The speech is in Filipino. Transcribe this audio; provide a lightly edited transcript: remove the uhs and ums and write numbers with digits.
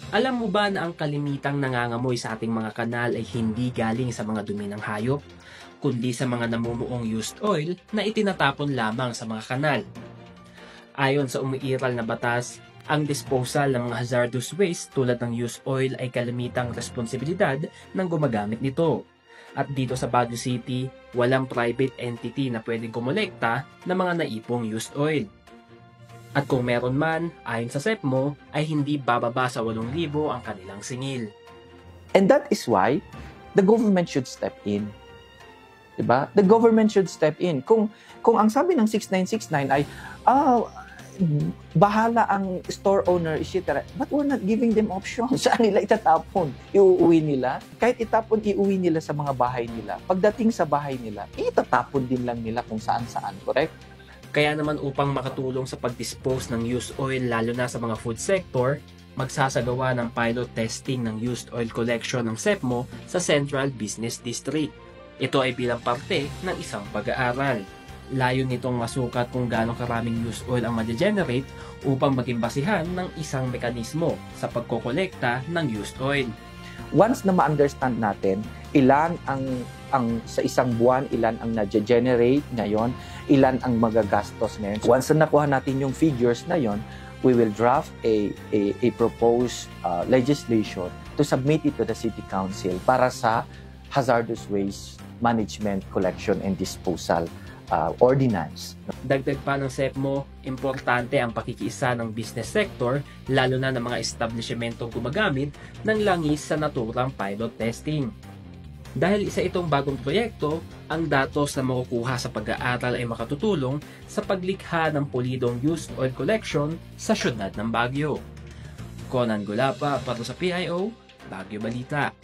Alam mo ba na ang kalimitang nangangamoy sa ating mga kanal ay hindi galing sa mga dumi ng hayop, kundi sa mga namumuong used oil na itinatapon lamang sa mga kanal? Ayon sa umiiral na batas, ang disposal ng mga hazardous waste tulad ng used oil ay kalimitang responsibilidad ng gumagamit nito. At dito sa Baguio City, walang private entity na pwedeng kumolekta ng mga naipong used oil. At kung meron man, ayon sa SEPMO, ay hindi bababa sa 8,000 ang kanilang singil. And that is why the government should step in. Diba? The government should step in. Kung ang sabi ng 6969 ay, bahala ang store owner, etc. But we're not giving them options. Saan nila itatapon? Iuwi nila? Kahit itapon, iuwi nila sa mga bahay nila. Pagdating sa bahay nila, itatapon din lang nila kung saan-saan. Correct? Kaya naman upang makatulong sa pag-dispose ng used oil lalo na sa mga food sector, magsasagawa ng pilot testing ng used oil collection ng SEPMO sa Central Business District. Ito ay bilang parte ng isang pag-aaral. Layo nitong masukat kung gaano karaming used oil ang ma-generate upang maging basihan ng isang mekanismo sa pagkokolekta ng used oil. Once na ma-understand natin ilan ang sa isang buwan, ilan ang na-generate ngayon, ilan ang magagastos ngayon. Once na nakuha natin yung figures na yon, we will draft a proposed legislation to submit it to the City Council para sa hazardous waste management, collection, and disposal ordinance. Dagdag pa ng SEPMO, importante ang pakikiisa ng business sector, lalo na ng mga establishmentong gumagamit ng langis sa naturang pilot testing. Dahil isa itong bagong proyekto, ang datos na makukuha sa pag-aaral ay makatutulong sa paglikha ng pulidong used oil collection sa syudad ng Baguio. Conan Gulapa para sa PIO, Baguio Balita.